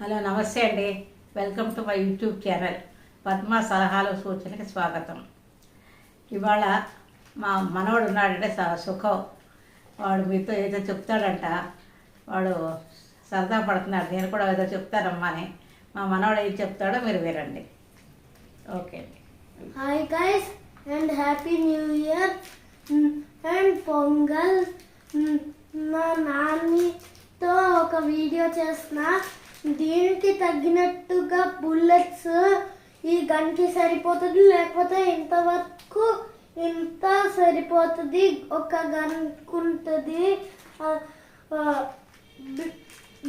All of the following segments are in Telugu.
హలో నమస్తే అండి. Welcome to my YouTube channel Padma సలహాలు సూచనకి స్వాగతం. ఇవాళ మా మనవడు ఉన్నాడంటే సుఖం. వాడు మీతో ఏదో చెప్తాడంట. వాడు సరదా పడుతున్నాడు. నేను కూడా ఏదో చెప్తానమ్మా అని. మా మనవడు ఏం చెప్తాడో మీరు వినండి. ఓకే అండి. Hi guys and happy new year and pongal. మా నాన్నతో ఒక వీడియో చేస్తున్నా. దీనికి తగ్గినట్టుగా బుల్లెట్స్ ఈ గన్కి సరిపోతుంది, లేకపోతే ఇంతవరకు ఇంత సరిపోతుంది. ఒక గన్ ఉంటుంది.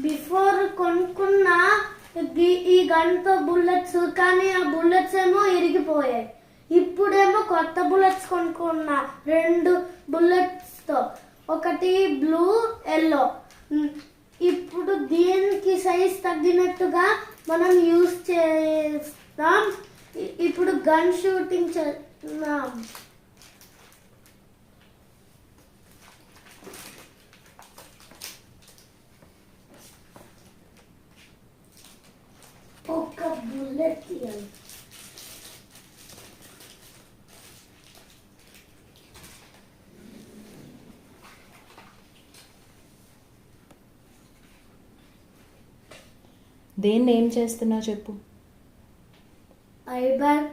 బిఫోర్ కొనుక్కున్న ఈ గన్తో బుల్లెట్స్, కానీ ఆ బుల్లెట్స్ ఏమో ఇరిగిపోయాయి. ఇప్పుడేమో కొత్త బుల్లెట్స్ కొనుక్కున్నా 2 బుల్లెట్స్తో, ఒకటి బ్లూ ఎల్లో. ఇప్పుడు దీనికి సైజ్ తగ్గినట్టుగా మనం యూజ్ చేస్తాం. ఇప్పుడు గన్ షూటింగ్ చేస్తున్నాం. ఒక బుల్లెట్ తీయాలి. దేన్ని ఏం చేస్తున్నావు చెప్పు. ఐ బ్యాగ్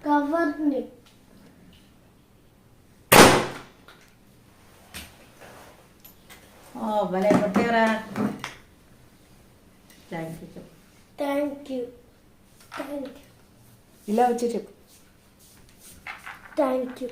కవర్ని భలే కొట్టేవరా. థ్యాంక్ యూ చెప్పు. Thank you. ఇలా వచ్చి చెప్పు. Thank you.